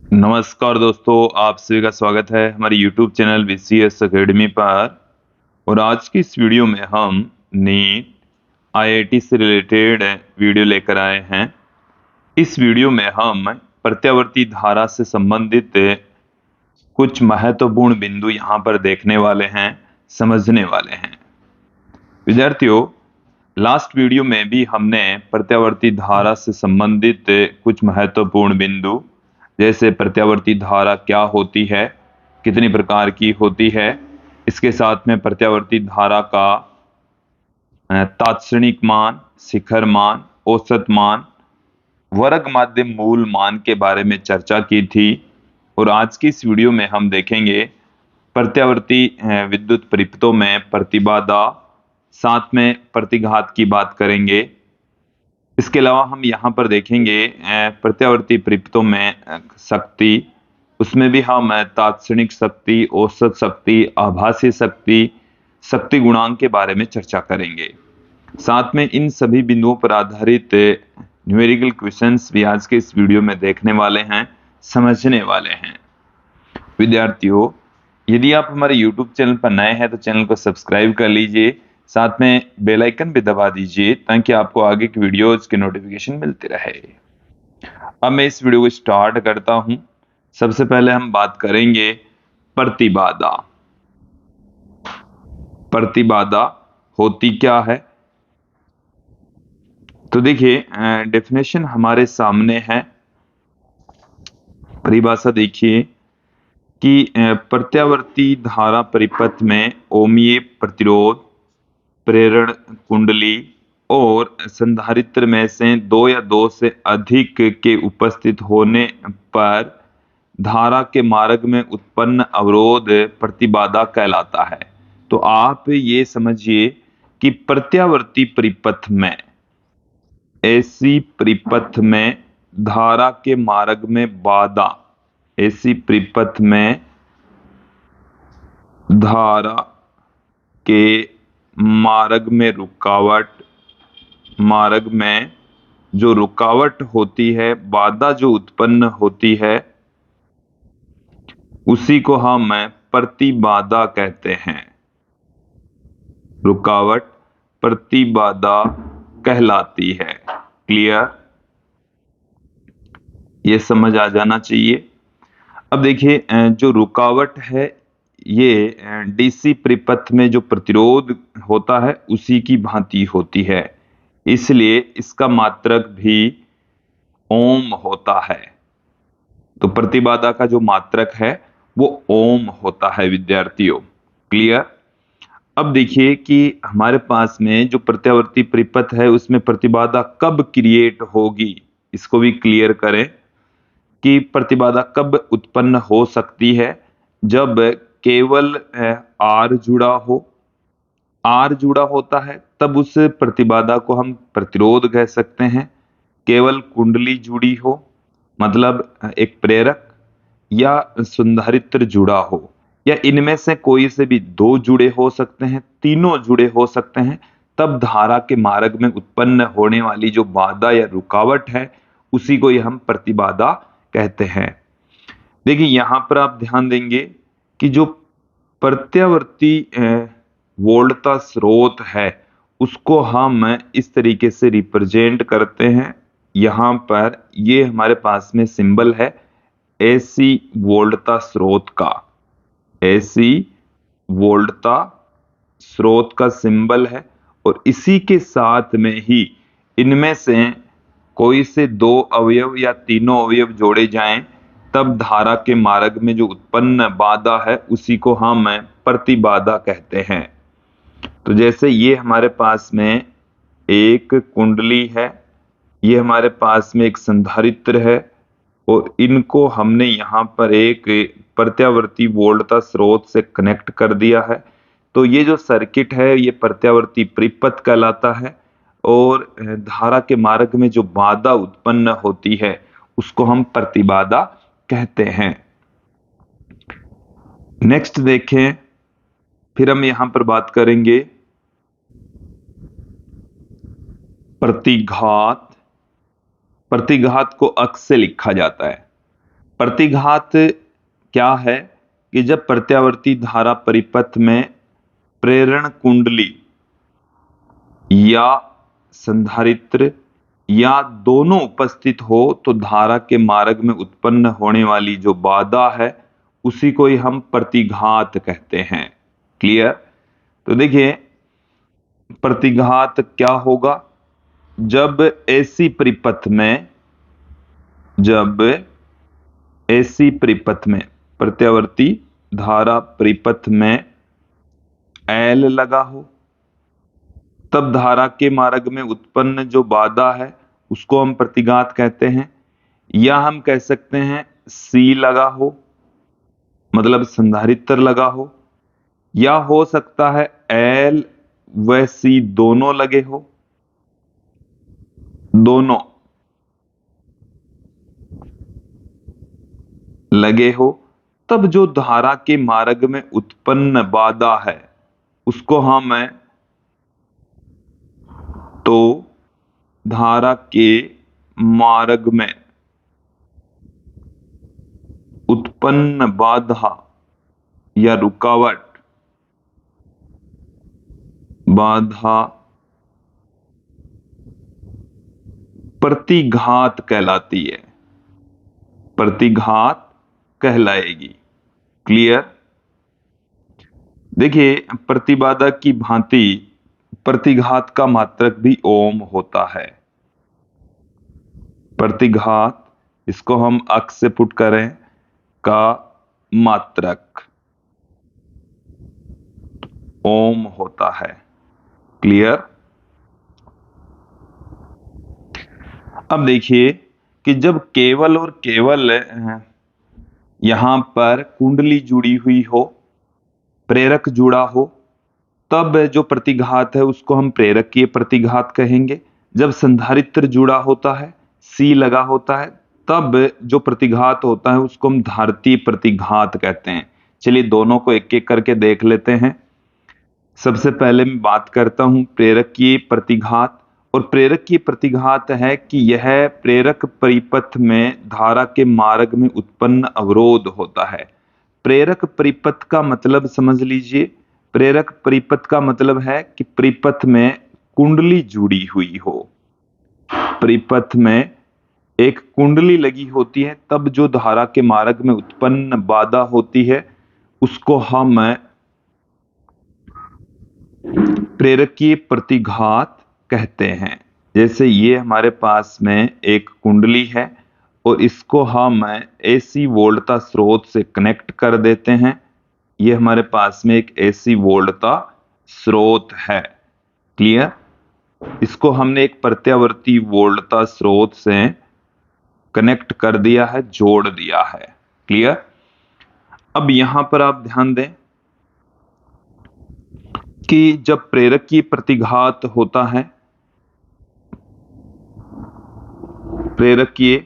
नमस्कार दोस्तों, आप सभी का स्वागत है हमारे YouTube चैनल VCS एकेडमी पर। और आज की इस वीडियो में हम नीट IIT से रिलेटेड वीडियो लेकर आए हैं। इस वीडियो में हम प्रत्यावर्ती धारा से संबंधित कुछ महत्वपूर्ण बिंदु यहाँ पर देखने वाले हैं, समझने वाले हैं। विद्यार्थियों, लास्ट वीडियो में भी हमने प्रत्यावर्ती धारा से संबंधित कुछ महत्वपूर्ण बिंदु, जैसे प्रत्यावर्ती धारा क्या होती है, कितनी प्रकार की होती है, इसके साथ में प्रत्यावर्ती धारा का तात्क्षणिक मान, शिखर मान, औसत मान, वर्ग माध्य मूल मान के बारे में चर्चा की थी। और आज की इस वीडियो में हम देखेंगे प्रत्यावर्ती विद्युत परिपथों में प्रतिबाधा, साथ में प्रतिघात की बात करेंगे। इसके अलावा हम यहाँ पर देखेंगे प्रत्यावर्ती परिपथों में शक्ति, उसमें भी हम तात्क्षणिक शक्ति, औसत शक्ति, आभासी शक्ति, शक्ति गुणांक के बारे में चर्चा करेंगे। साथ में इन सभी बिंदुओं पर आधारित न्यूमेरिकल क्वेश्चंस भी आज के इस वीडियो में देखने वाले हैं, समझने वाले हैं। विद्यार्थियों, यदि आप हमारे YouTube चैनल पर नए हैं तो चैनल को सब्सक्राइब कर लीजिए, साथ में बेल आइकन भी दबा दीजिए ताकि आपको आगे की वीडियोज के नोटिफिकेशन मिलते रहे। अब मैं इस वीडियो को स्टार्ट करता हूं। सबसे पहले हम बात करेंगे प्रतिबाधा। प्रतिबाधा होती क्या है? तो देखिए, डेफिनेशन हमारे सामने है। परिभाषा देखिए कि प्रत्यावर्ती धारा परिपथ में ओमीय प्रतिरोध, प्रेरण कुंडली और संधारित्र में से दो या दो से अधिक के उपस्थित होने पर धारा के मार्ग में उत्पन्न अवरोध प्रतिबाधा कहलाता है। तो आप ये समझिए कि प्रत्यावर्ती परिपथ में, ऐसी परिपथ में धारा के मार्ग में बाधा, ऐसी परिपथ में धारा के मार्ग में रुकावट, मार्ग में जो रुकावट होती है, बाधा जो उत्पन्न होती है, उसी को हम प्रतिबाधा कहते हैं। रुकावट प्रतिबाधा कहलाती है। क्लियर? ये समझ आ जाना चाहिए। अब देखिए, जो रुकावट है ये डीसी परिपथ में जो प्रतिरोध होता है उसी की भांति होती है, इसलिए इसका मात्रक भी ओम होता है। तो प्रतिबाधा का जो मात्रक है वो ओम होता है विद्यार्थियों। क्लियर? अब देखिए कि हमारे पास में जो प्रत्यावर्ती परिपथ है उसमें प्रतिबाधा कब क्रिएट होगी, इसको भी क्लियर करें कि प्रतिबाधा कब उत्पन्न हो सकती है। जब केवल आर जुड़ा हो, आर जुड़ा होता है तब उस प्रतिबाधा को हम प्रतिरोध कह सकते हैं। केवल कुंडली जुड़ी हो, मतलब एक प्रेरक या संधारित्र जुड़ा हो, या इनमें से कोई से भी दो जुड़े हो सकते हैं, तीनों जुड़े हो सकते हैं, तब धारा के मार्ग में उत्पन्न होने वाली जो बाधा या रुकावट है उसी को हम प्रतिबाधा कहते हैं। देखिए, यहां पर आप ध्यान देंगे कि जो प्रत्यावर्ती वोल्टता स्रोत है उसको हम इस तरीके से रिप्रेजेंट करते हैं। यहां पर ये हमारे पास में सिंबल है एसी वोल्टता स्रोत का, एसी वोल्टता स्रोत का सिंबल है। और इसी के साथ में ही इनमें से कोई से दो अवयव या तीनों अवयव जोड़े जाएं तब धारा के मार्ग में जो उत्पन्न बाधा है उसी को हम प्रतिबाधा कहते हैं। तो जैसे ये हमारे पास में एक कुंडली है, ये हमारे पास में एक संधारित्र है, और इनको हमने यहाँ पर एक प्रत्यावर्ती वोल्टता स्रोत से कनेक्ट कर दिया है। तो ये जो सर्किट है ये प्रत्यावर्ती परिपथ कहलाता है, और धारा के मार्ग में जो बाधा उत्पन्न होती है उसको हम प्रतिबाधा कहते हैं। नेक्स्ट देखें, फिर हम यहां पर बात करेंगे प्रतिघात। प्रतिघात को अक्स से लिखा जाता है। प्रतिघात क्या है कि जब प्रत्यावर्ती धारा परिपथ में प्रेरण कुंडली या संधारित्र या दोनों उपस्थित हो तो धारा के मार्ग में उत्पन्न होने वाली जो बाधा है उसी को ही हम प्रतिघात कहते हैं। क्लियर? तो देखिए प्रतिघात क्या होगा, जब एसी परिपथ में प्रत्यावर्ती धारा परिपथ में एल लगा हो, तब धारा के मार्ग में उत्पन्न जो बाधा है उसको हम प्रतिघात कहते हैं। या हम कह सकते हैं सी लगा हो, मतलब संधारित्र लगा हो, या हो सकता है एल व सी दोनों लगे हो, दोनों लगे हो, तब जो धारा के मार्ग में उत्पन्न बाधा है उसको हम तो धारा के मार्ग में उत्पन्न बाधा या रुकावट, बाधा प्रतिघात कहलाती है, प्रतिघात कहलाएगी। क्लियर? देखिए प्रतिबाधा की भांति प्रतिघात का मात्रक भी ओम होता है। प्रतिघात, इसको हम अक्स से पुट करें, का मात्रक ओम होता है। क्लियर? अब देखिए कि जब केवल और केवल यहां पर कुंडली जुड़ी हुई हो, प्रेरक जुड़ा हो, तब जो प्रतिघात है उसको हम प्रेरकीय प्रतिघात कहेंगे। जब संधारित्र जुड़ा होता है, सी लगा होता है, तब जो प्रतिघात होता है उसको हम धारतीय प्रतिघात कहते हैं। चलिए दोनों को एक एक करके देख लेते हैं। सबसे पहले मैं बात करता हूं प्रेरकीय प्रतिघात। और प्रेरकीय प्रतिघात है कि यह प्रेरक परिपथ में धारा के मार्ग में उत्पन्न अवरोध होता है। प्रेरक परिपथ का मतलब समझ लीजिए, प्रेरक परिपथ का मतलब है कि परिपथ में कुंडली जुड़ी हुई हो, परिपथ में एक कुंडली लगी होती है, तब जो धारा के मार्ग में उत्पन्न बाधा होती है उसको हम प्रेरकीय प्रतिघात कहते हैं। जैसे ये हमारे पास में एक कुंडली है और इसको हम एसी वोल्टता स्रोत से कनेक्ट कर देते हैं। ये हमारे पास में एक एसी वोल्टता स्रोत है। क्लियर? इसको हमने एक प्रत्यावर्ती वोल्टता स्रोत से कनेक्ट कर दिया है, जोड़ दिया है। क्लियर? अब यहां पर आप ध्यान दें कि जब प्रेरकीय प्रतिघात होता है, प्रेरकीय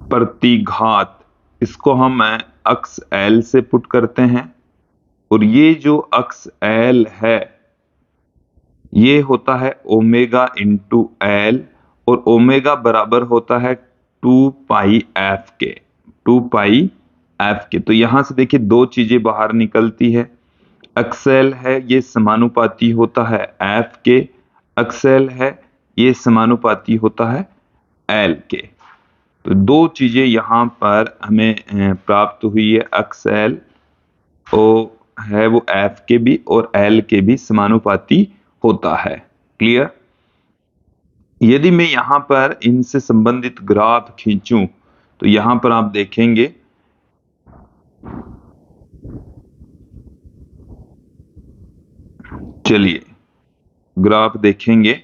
प्रतिघात, इसको हम अक्स एल से पुट करते हैं। और ये जो अक्स एल है ये होता है ओमेगा इंटू एल, और ओमेगा बराबर होता है 2 पाई एफ के, 2 पाई एफ के। तो यहां से देखिए दो चीजें बाहर निकलती है। एक्सेल है ये समानुपाती होता है एफ के, एक्सेल है ये समानुपाती होता है एल के। तो दो चीजें यहां पर हमें प्राप्त हुई है, एक्सेल ओ है वो एफ के भी और एल के भी समानुपाती होता है। क्लियर? यदि मैं यहां पर इनसे संबंधित ग्राफ खींचूं तो यहां पर आप देखेंगे चलिए ग्राफ देखेंगे।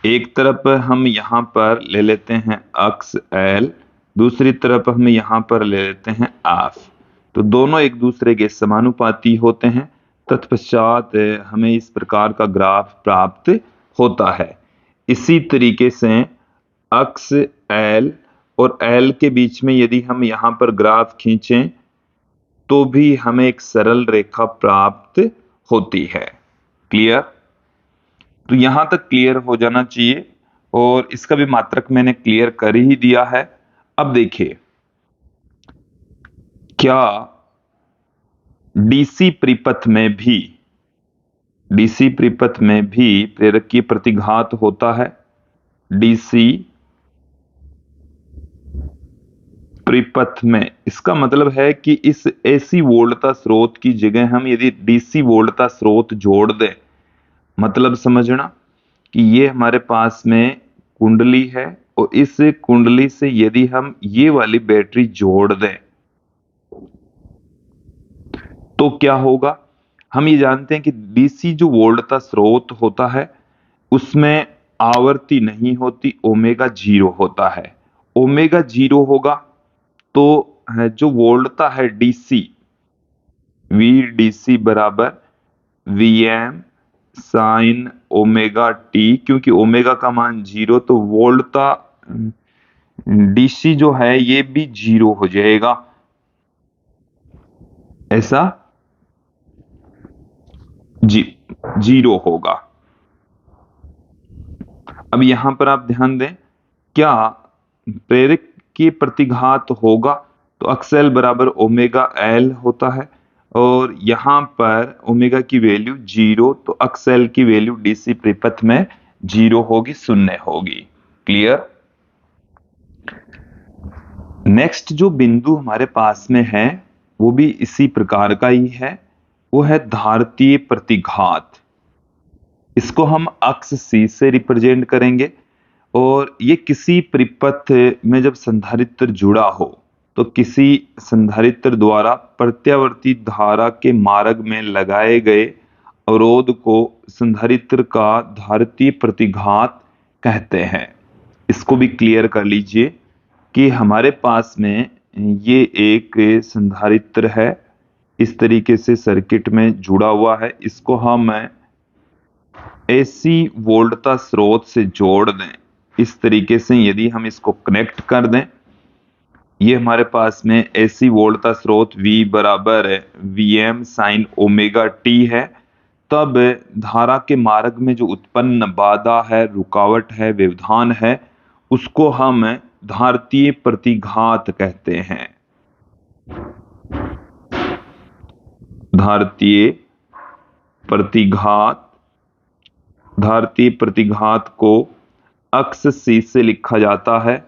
एक तरफ हम यहां पर ले लेते हैं अक्स एल, दूसरी तरफ हम यहां पर ले लेते हैं एफ। तो दोनों एक दूसरे के समानुपाती होते हैं, तत्पश्चात हमें इस प्रकार का ग्राफ प्राप्त होता है। इसी तरीके से अक्स एल और एल के बीच में यदि हम यहां पर ग्राफ खींचें तो भी हमें एक सरल रेखा प्राप्त होती है। क्लियर? तो यहां तक क्लियर हो जाना चाहिए और इसका भी मात्रक मैंने क्लियर कर ही दिया है। अब देखिए, क्या डीसी परिपथ में भी प्रेरकीय प्रतिघात होता है? डीसी परिपथ में, इसका मतलब है कि इस एसी वोल्टता स्रोत की जगह हम यदि डीसी वोल्टता स्रोत जोड़ दें, मतलब समझना कि ये हमारे पास में कुंडली है और इस कुंडली से यदि हम ये वाली बैटरी जोड़ दें तो क्या होगा? हम ये जानते हैं कि डीसी जो वोल्टता स्रोत होता है उसमें आवर्ती नहीं होती, ओमेगा जीरो होता है। ओमेगा जीरो होगा तो जो वोल्टता है डीसी, वी डीसी बराबर V m sine omega t, क्योंकि ओमेगा का मान जीरो तो वोल्टता डीसी जो है ये भी जीरो हो जाएगा, ऐसा जीरो होगा। अब यहां पर आप ध्यान दें, क्या प्रेरक की प्रतिघात होगा तो अक्सएल बराबर ओमेगा एल होता है, और यहां पर ओमेगा की वैल्यू जीरो तो अक्सएल की वैल्यू डीसी परिपथ में जीरो होगी, शून्य होगी। क्लियर? नेक्स्ट जो बिंदु हमारे पास में है वो भी इसी प्रकार का ही है, वो है धारतीय प्रतिघात। इसको हम अक्ष सी से रिप्रेजेंट करेंगे, और ये किसी परिपथ में जब संधारित्र जुड़ा हो तो किसी संधारित्र द्वारा प्रत्यावर्ती धारा के मार्ग में लगाए गए अवरोध को संधारित्र का धारतीय प्रतिघात कहते हैं। इसको भी क्लियर कर लीजिए कि हमारे पास में ये एक संधारित्र है, इस तरीके से सर्किट में जुड़ा हुआ है। इसको हम एसी वोल्टता स्रोत से जोड़ दें, इस तरीके से यदि हम इसको कनेक्ट कर दें, ये हमारे पास में एसी वोल्टता स्रोत V बराबर Vm साइन ओमेगा टी है, तब धारा के मार्ग में जो उत्पन्न बाधा है, रुकावट है, व्यवधान है, उसको हम धारतीय प्रतिघात कहते हैं। धारतीय प्रतिघात, धारतीय प्रतिघात को अक्ष सी से लिखा जाता है।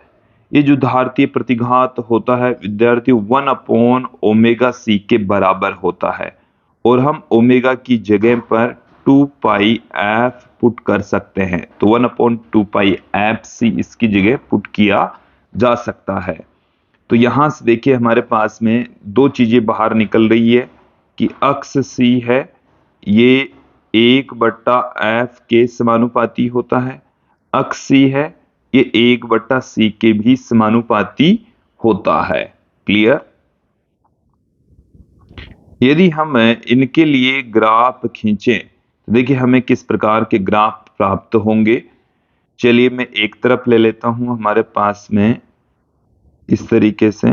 ये जो धारतीय प्रतिघात होता है विद्यार्थी 1/ओमेगा सी के बराबर होता है, और हम ओमेगा की जगह पर 2 पाई एफ पुट कर सकते हैं, तो 1/2 पाई एफ सी इसकी जगह पुट किया जा सकता है। तो यहां से देखिए हमारे पास में दो चीजें बाहर निकल रही है कि अक्ष सी है ये 1/एफ के समानुपाती होता है, अक्ष सी है ये 1/सी के भी समानुपाती होता है। क्लियर? यदि हम इनके लिए ग्राफ खींचें तो देखिए हमें किस प्रकार के ग्राफ प्राप्त होंगे। चलिए मैं एक तरफ ले लेता हूं, हमारे पास में इस तरीके से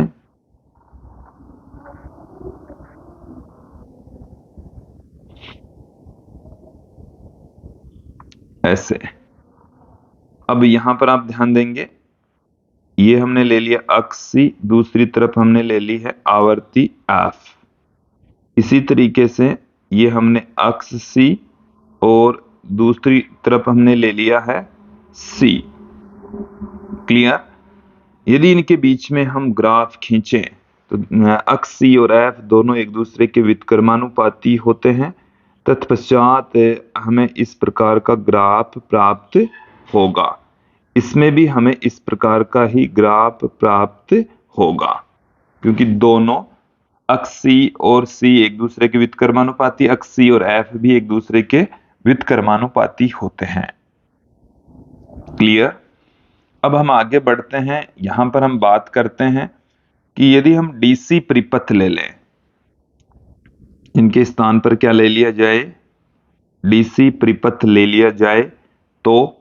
ऐसे। अब यहां पर आप ध्यान देंगे, ये हमने ले लिया अक्ष सी, दूसरी तरफ हमने ले ली है आवर्ती एफ। इसी तरीके से ये हमने अक्ष सी और दूसरी तरफ हमने ले लिया है सी। क्लियर? यदि इनके बीच में हम ग्राफ खींचें तो अक्ष सी और एफ दोनों एक दूसरे के व्युत्क्रमानुपाती होते हैं, तत्पश्चात हमें इस प्रकार का ग्राफ प्राप्त होगा। इसमें भी हमें इस प्रकार का ही ग्राफ प्राप्त होगा, क्योंकि दोनों अक्ष सी और सी एक दूसरे के व्युत्क्रमानुपाती, अक्ष सी और एफ भी एक दूसरे के व्युत्क्रमानुपाती होते हैं। क्लियर? अब हम आगे बढ़ते हैं, यहां पर हम बात करते हैं कि यदि हम डीसी परिपथ ले लें, इनके स्थान पर क्या ले लिया जाए? डीसी परिपथ ले लिया जाए तो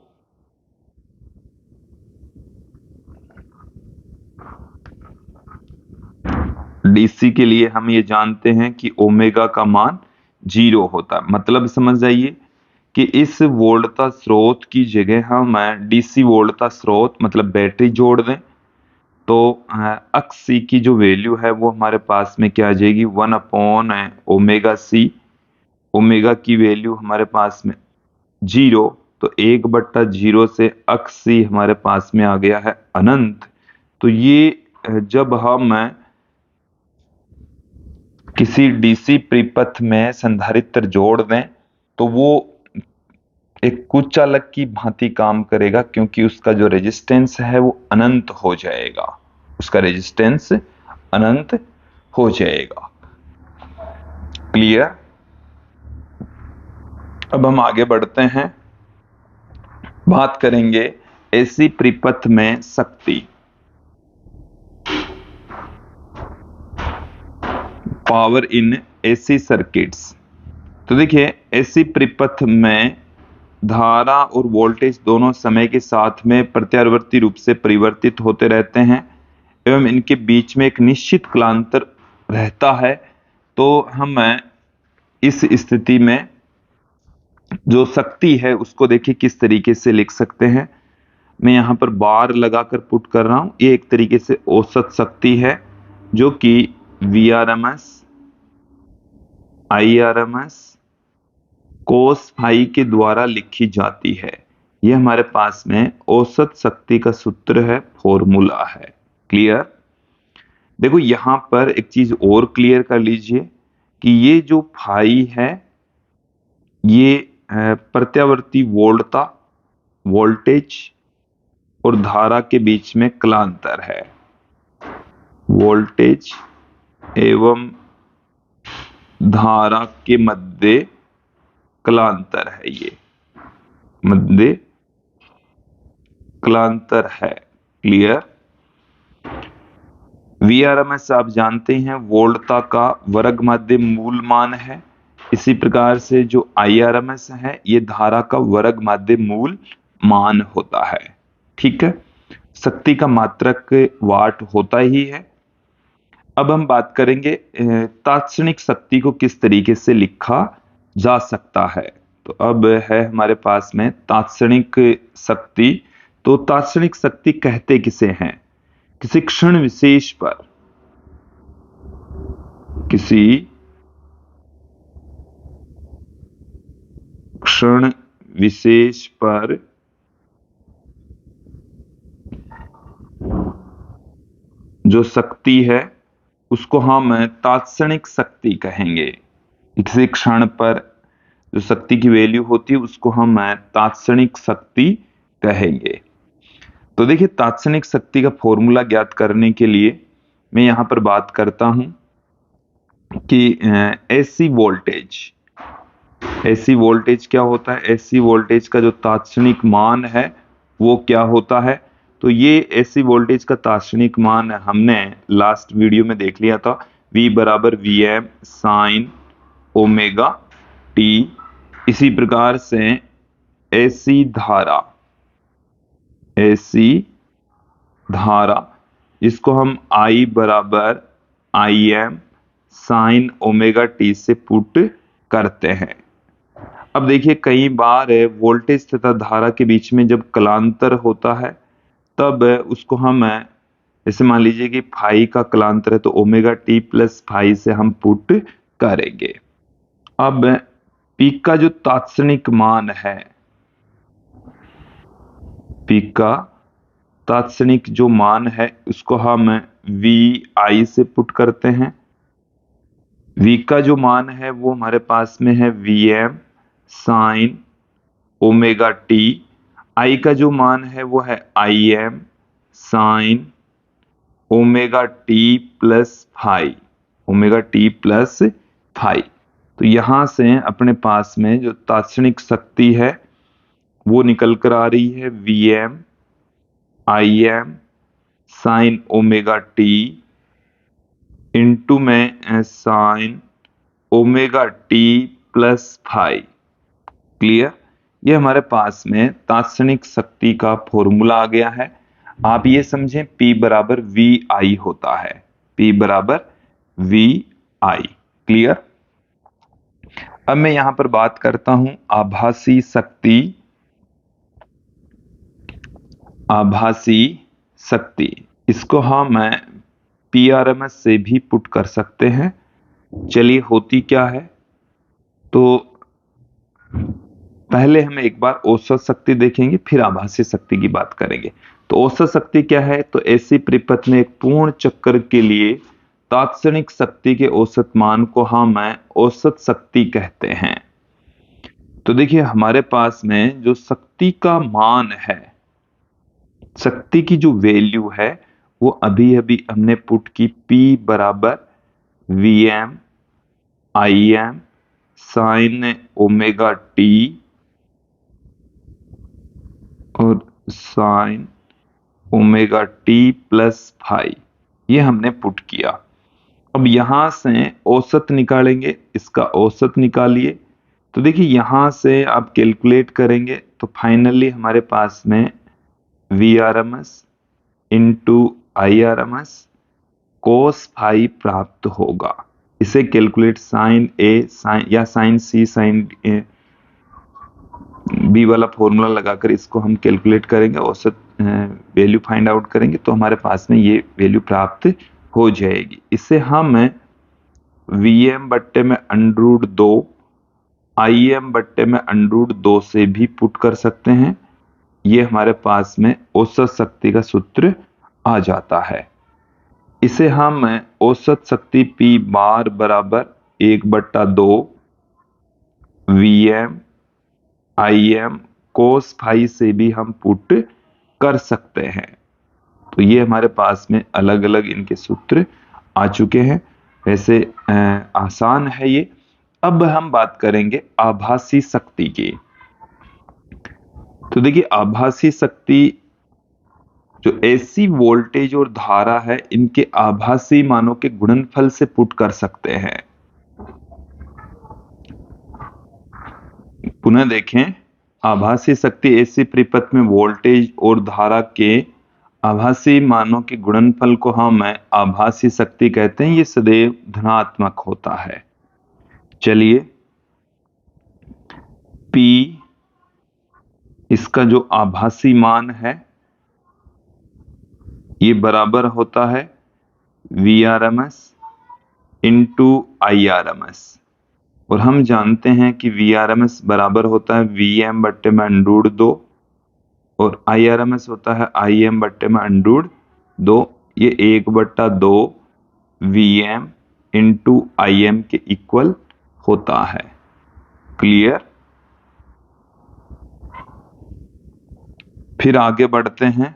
डीसी के लिए हम ये जानते हैं कि ओमेगा का मान जीरो होता है। मतलब समझ जाइए कि इस वोल्टता स्रोत की जगह हम डीसी वोल्टता स्रोत मतलब बैटरी जोड़ दें, तो अक्स सी की जो वैल्यू है वो हमारे पास में क्या आ जाएगी, 1/ओमेगा सी। ओमेगा की वैल्यू हमारे पास में 0, तो 1/0 से अक्स सी हमारे पास में आ गया है अनंत। तो ये जब हम किसी डीसी परिपथ में संधारित्र जोड़ दें तो वो एक कुचालक की भांति काम करेगा, क्योंकि उसका जो रेजिस्टेंस है वो अनंत हो जाएगा, उसका रेजिस्टेंस अनंत हो जाएगा। क्लियर। अब हम आगे बढ़ते हैं, बात करेंगे एसी परिपथ में शक्ति, पावर इन एसी सर्किट्स। तो देखिए एसी परिपथ में धारा और वोल्टेज दोनों समय के साथ में प्रत्यावर्ती रूप से परिवर्तित होते रहते हैं एवं इनके बीच में एक निश्चित कालांतर रहता है। तो हम इस स्थिति में जो शक्ति है उसको देखिए किस तरीके से लिख सकते हैं। मैं यहाँ पर बार लगाकर पुट कर रहा हूं। ये एक तरीके से औसत शक्ति है जो कि Vrms Irms कोस फाई के द्वारा लिखी जाती है। यह हमारे पास में औसत शक्ति का सूत्र है, फॉर्मूला है। क्लियर। देखो यहां पर एक चीज और क्लियर कर लीजिए कि ये जो फाई है ये प्रत्यावर्ती वोल्टेज और धारा के बीच में कालांतर है। वोल्टेज एवं धारा के मध्य कालांतर है, ये मध्य कालांतर है। क्लियर। Vrms आप जानते हैं वोल्टता का वर्ग माध्य मूल मान है। इसी प्रकार से जो Irms है ये धारा का वर्ग माध्य मूल मान होता है। ठीक है। शक्ति का मात्रक वाट होता ही है। अब हम बात करेंगे तात्क्षणिक शक्ति को किस तरीके से लिखा जा सकता है। तो अब है हमारे पास में तात्क्षणिक शक्ति। तो तात्क्षणिक शक्ति कहते किसे हैं, किसी क्षण विशेष पर, किसी क्षण विशेष पर जो शक्ति है उसको हम तात्क्षणिक शक्ति कहेंगे। किसी क्षण पर जो शक्ति की वैल्यू होती है उसको हम तात्क्षणिक शक्ति कहेंगे। तो देखिए तात्क्षणिक शक्ति का फॉर्मूला ज्ञात करने के लिए मैं यहां पर बात करता हूं कि एसी वोल्टेज क्या होता है। एसी वोल्टेज का जो तात्क्षणिक मान है वो क्या होता है। तो ये एसी वोल्टेज का तात्क्षणिक मान हमने लास्ट वीडियो में देख लिया था, V बराबर Vm साइन ओमेगा टी। इसी प्रकार से एसी धारा जिसको हम I बराबर Im साइन ओमेगा टी से पुट करते हैं। अब देखिए कई बार वोल्टेज तथा धारा के बीच में जब कालांतर होता है तब उसको हम जैसे मान लीजिए कि फाई का कालांतर है तो ओमेगा टी प्लस फाई से हम पुट करेंगे। अब पीक का जो तात्क्षणिक मान है, पीक का तात्क्षणिक जो मान है उसको हम Vi से पुट करते हैं। V का जो मान है वो हमारे पास में है Vm sine omega t. I का जो मान है वो है Im sine omega t plus phi, omega t plus phi. तो यहां से अपने पास में जो तात्क्षणिक शक्ति है वो निकल कर आ रही है Vm Im sine omega t into में sine omega t plus phi. Clear. ये हमारे पास में तात्क्षणिक शक्ति का फॉर्मूला आ गया है। आप ये समझें P बराबर VI होता है, P बराबर VI। क्लियर। अब मैं यहां पर बात करता हूं आभासी शक्ति। इसको हम PRMS से भी पुट कर सकते हैं। चलिए होती क्या है, तो पहले हम एक बार औसत शक्ति देखेंगे, फिर आभासी शक्ति की बात करेंगे। तो औसत शक्ति क्या है, तो ऐसी परिपथ में एक पूर्ण चक्कर के लिए तात्क्षणिक शक्ति के औसत मान को हम औसत शक्ति कहते हैं। तो देखिए हमारे पास में जो शक्ति का मान है, शक्ति की जो वैल्यू है, वो अभी अभी हमने पुट की P बराबर Vm Im sine omega t और sine omega t plus phi, ये हमने पुट किया। अब यहां से औसत निकालेंगे, इसका औसत निकालिए। तो देखिए यहां से आप कैलकुलेट करेंगे तो फाइनली हमारे पास में Vrms into IRMS cos phi प्राप्त होगा। इसे कैलकुलेट साइन ए साइन या साइन सी साइन बी वाला फॉर्मूला लगाकर इसको हम कैलकुलेट करेंगे, औसत वैल्यू फाइंड आउट करेंगे, तो हमारे पास में ये वैल्यू प्राप्त हो जाएगी। इसे हम Vm बट्टे में √2 Im बट्टे में √2 से भी पुट कर सकते हैं। ये हमारे पास में औसत शक्ति का सूत्र आ जाता है। इसे हम औसत शक्ति P बार बराबर 1/2 Vm Im कोस फाई से भी हम पुट कर सकते हैं। तो ये हमारे पास में अलग अलग इनके सूत्र आ चुके हैं। वैसे आसान है ये। अब हम बात करेंगे आभासी शक्ति की। तो देखिए आभासी शक्ति जो ऐसी वोल्टेज और धारा है, इनके आभासी मानों के गुणनफल से पुट कर सकते हैं। पुनः देखें, आभासी शक्ति ऐसी परिपथ में वोल्टेज और धारा के आभासी मानों के गुणनफल को हम आभासी शक्ति कहते हैं। ये सदैव धनात्मक होता है। चलिए P इसका जो आभासी मान है, ये बराबर होता है Vrms इंटू IRMS, और हम जानते हैं कि Vrms बराबर होता है Vm बट्टे में √2 और IRMS होता है Im बट्टे में √2। ये 1/2 Vm इंटू Im के इक्वल होता है। क्लियर। फिर आगे बढ़ते हैं,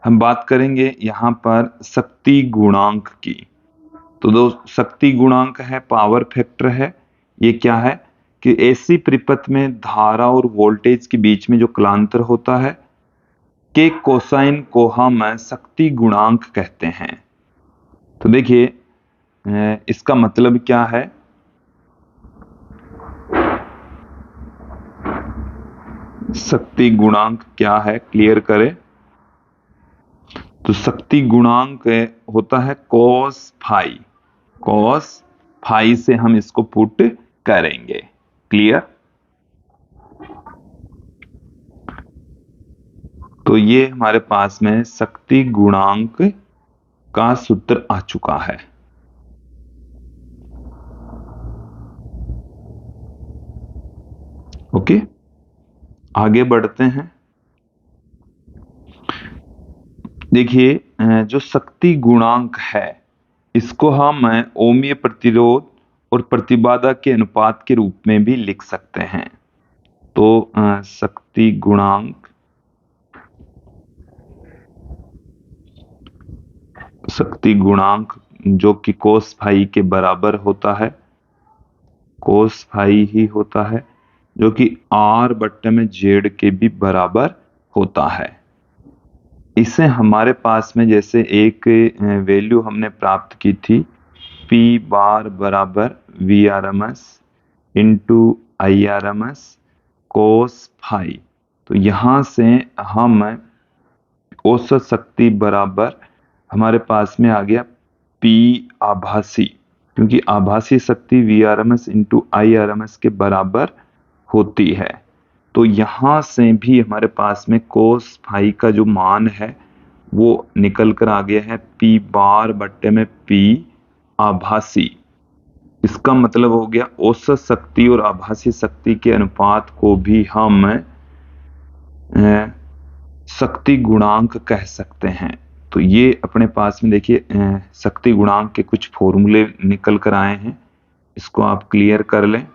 हम बात करेंगे यहां पर शक्ति गुणांक की। तो दो शक्ति गुणांक है, पावर फैक्टर है। ये क्या है कि ऐसी परिपथ में धारा और वोल्टेज के बीच में जो कलांतर होता है के कोसाइन को हम शक्ति गुणांक कहते हैं। तो देखिए इसका मतलब क्या है, शक्ति गुणांक क्या है, क्लियर करें। तो शक्ति गुणांक होता है कोस फाई। कोस फाई से हम इसको पुट करेंगे। क्लियर। तो ये हमारे पास में शक्ति गुणांक का सूत्र आ चुका है। ओके, आगे बढ़ते हैं। देखिए जो शक्ति गुणांक है, इसको हम ओमीय प्रतिरोध और प्रतिबाधा के अनुपात के रूप में भी लिख सकते हैं। तो शक्ति गुणांक जो कि कोस फाई के बराबर होता है, कोस फाई ही होता है, जो कि R बट्टे में Z के भी बराबर होता है। इसे हमारे पास में जैसे एक वैल्यू हमने प्राप्त की थी, P बार बराबर Vrms into IRMS cos phi. तो यहां से हम औसत शक्ति बराबर हमारे पास में आ गया P आभासी, क्योंकि आभासी शक्ति Vrms इंटू IRMS के बराबर होती है। तो यहां से भी हमारे पास में कोस फाई का जो मान है वो निकल कर आ गया है P बार बट्टे में P आभासी। इसका मतलब हो गया औसत शक्ति और आभासी शक्ति के अनुपात को भी हम शक्ति गुणांक कह सकते हैं। तो ये अपने पास में देखिए शक्ति गुणांक के कुछ फॉर्मूले निकल कर आए हैं, इसको आप क्लियर कर लें,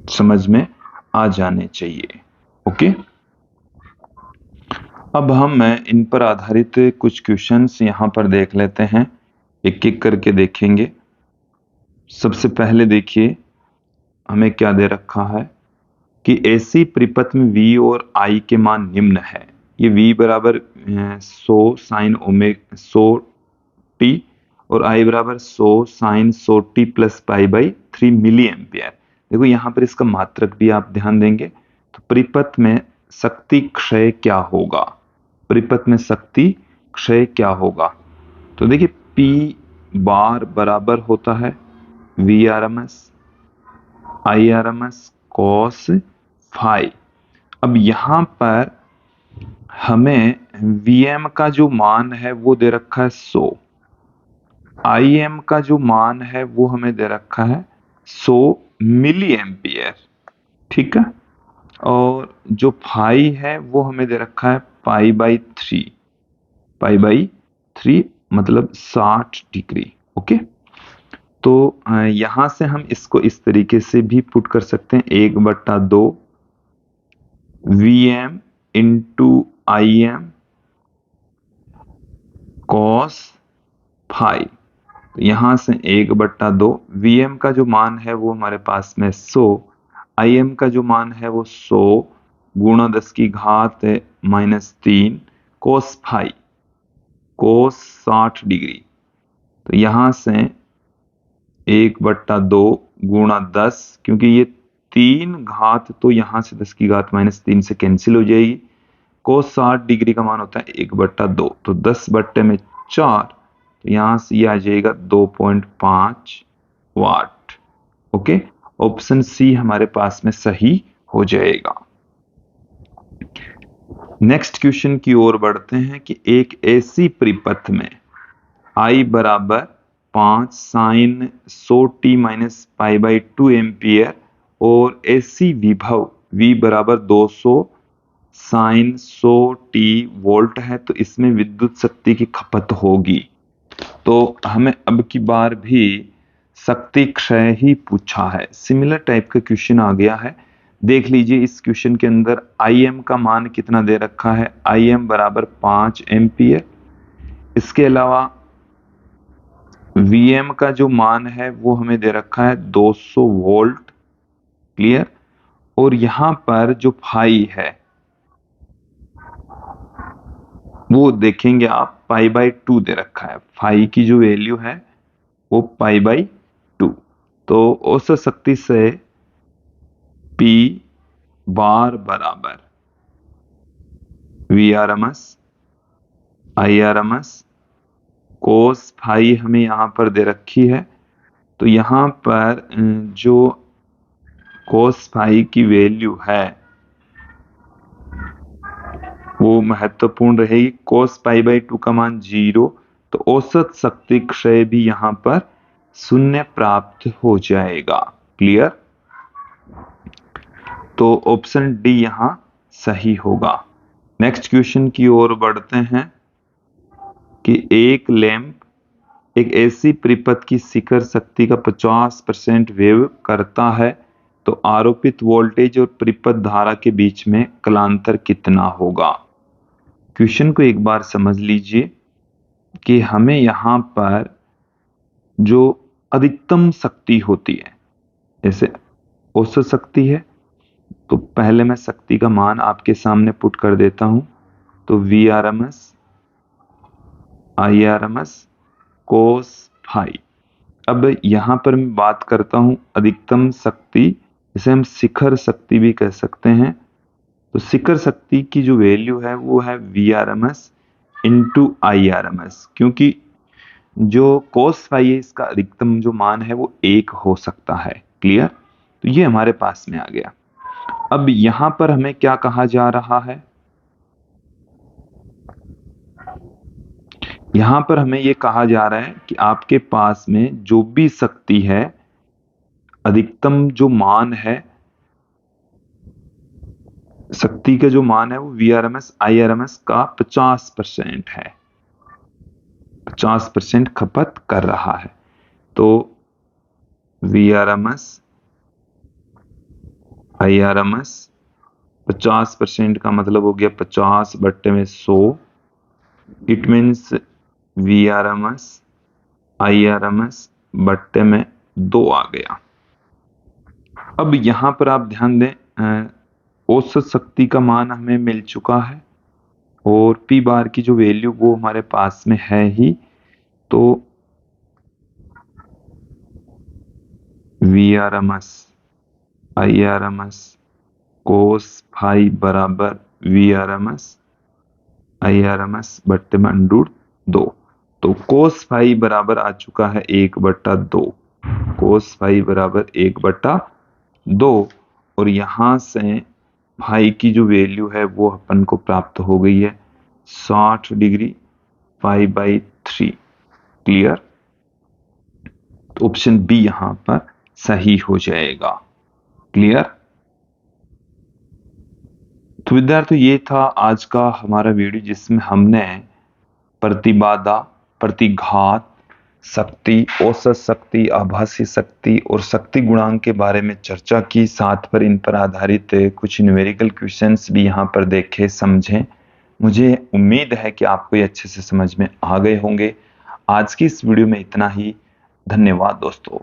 समझ में आ जाने चाहिए। ओके, अब हम इन पर आधारित कुछ क्वेश्चंस यहाँ पर देख लेते हैं, एक एक करके देखेंगे। सबसे पहले देखिए हमें क्या दे रखा है कि ऐसी परिपथ में V और I के मान निम्न है। ये V बराबर 100 साइन ओमेगा 100t और I बराबर 100 sine 100t plus pi by 3 milli ampere. देखो यहाँ पर इसका मात्रक भी आप ध्यान देंगे। तो परिपथ में शक्ति क्षय क्या होगा, परिपथ में शक्ति क्षय क्या होगा। तो देखिए P बार बराबर होता है VRMS IRMS cos फाई। अब यहाँ पर हमें Vm का जो मान है वो दे रखा है 100, Im का जो मान है वो हमें दे रखा है 100 मिली एम्पियर, ठीक है। और जो फाई है वो हमें दे रखा है पाई बाई 3 मतलब 60 डिग्री। ओके, तो यहां से हम इसको इस तरीके से भी पुट कर सकते हैं, 1/2 Vm into Im cos phi. तो यहां से 1/2 Vm का जो मान है वो हमारे पास में 100, Im का जो मान है वो 100 गुणा 10 की घात -3 कोस फाई कोस 60 डिग्री। तो यहां से 1/2 गुणा 10, क्योंकि ये 3 घात तो यहां से 10 की घात -3 से कैंसिल हो जाएगी। कोस 60 डिग्री का मान होता है 1/2, तो 10/4, तो यहां से ये आ जाएगा 2.5 वाट। ओके, ऑप्शन सी हमारे पास में सही हो जाएगा। नेक्स्ट क्वेश्चन की ओर बढ़ते हैं कि एक ऐसी परिपथ में I बराबर 5 sine 100t minus pi by 2 ampere और ऐसी विभव V बराबर 200 साइन 100t वोल्ट है, तो इसमें विद्युत शक्ति की खपत होगी। तो हमें अब की बार भी शक्ति क्षय ही पूछा है, सिमिलर टाइप का क्वेश्चन आ गया है। देख लीजिए इस क्वेश्चन के अंदर Im का मान कितना दे रखा है, Im बराबर 5 एम्पियर। इसके अलावा Vm का जो मान है वो हमें दे रखा है 200 वोल्ट, क्लियर। और यहां पर जो फाई है वो देखेंगे आप पाई बाई 2 दे रखा है, फाई की जो वैल्यू है वो पाई बाई 2। तो औसत शक्ति से P बार बराबर VRMS IRMS कोस फाई हमें यहां पर दे रखी है। तो यहां पर जो कोस फाई की वैल्यू है वो महत्वपूर्ण रहेगी। कोस पाई बाई 2 का मान 0, तो औसत शक्ति क्षय भी यहां पर 0 प्राप्त हो जाएगा, क्लियर। तो ऑप्शन डी यहां सही होगा। नेक्स्ट क्वेश्चन की ओर बढ़ते हैं कि एक लैंप एक ऐसी परिपथ की शिखर शक्ति का 50% व्यय करता है, तो आरोपित वोल्टेज और परिपथ धारा के बीच में कलांतर कितना होगा। क्वेश्चन को एक बार समझ लीजिए कि हमें यहां पर जो अधिकतम शक्ति होती है, जैसे औसत शक्ति है, तो पहले मैं शक्ति का मान आपके सामने पुट कर देता हूं। तो VRMS IRMS कोस फाई। अब यहां पर मैं बात करता हूं अधिकतम शक्ति, इसे हम शिखर शक्ति भी कह सकते हैं। तो शिखर शक्ति की जो वैल्यू है वो है VRMS इंटू IRMS, क्योंकि जो कोस फाई है इसका अधिकतम जो मान है वो 1 हो सकता है, क्लियर। तो ये हमारे पास में आ गया। अब यहां पर हमें क्या कहा जा रहा है यहां पर हमें ये कहा जा रहा है कि आपके पास में जो भी शक्ति है, अधिकतम जो मान है, शक्ति का जो मान है वो Vrms Irms का 50% है, 50% खपत कर रहा है। तो Vrms Irms 50% का मतलब हो गया 50/100। इट मीन्स Vrms Irms बट्टे में 2 आ गया। अब यहां पर आप ध्यान दें, औसत शक्ति का मान हमें मिल चुका है और पी बार की जो वैल्यू वो हमारे पास में है ही। तो Vrms Irms cos फाई बराबर Vrms Irms बट्टे में √2। तो cos फाई बराबर आ चुका है 1/2। cos फाई बराबर 1/2 और यहां से फाई की जो वैल्यू है वो अपन को प्राप्त हो गई है 60 डिग्री 5/3। क्लियर? तो ऑप्शन बी यहां पर सही हो जाएगा। क्लियर? तो विद्यार्थियों ये था आज का हमारा वीडियो जिसमें हमने प्रतिबाधा, प्रतिघात, शक्ति, औसत शक्ति, आभासी शक्ति और शक्ति गुणांक के बारे में चर्चा की। साथ पर इन पर आधारित कुछ न्यूमेरिकल क्वेश्चंस भी यहाँ पर देखे, समझें। मुझे उम्मीद है कि आपको ये अच्छे से समझ में आ गए होंगे। आज की इस वीडियो में इतना ही। धन्यवाद दोस्तों।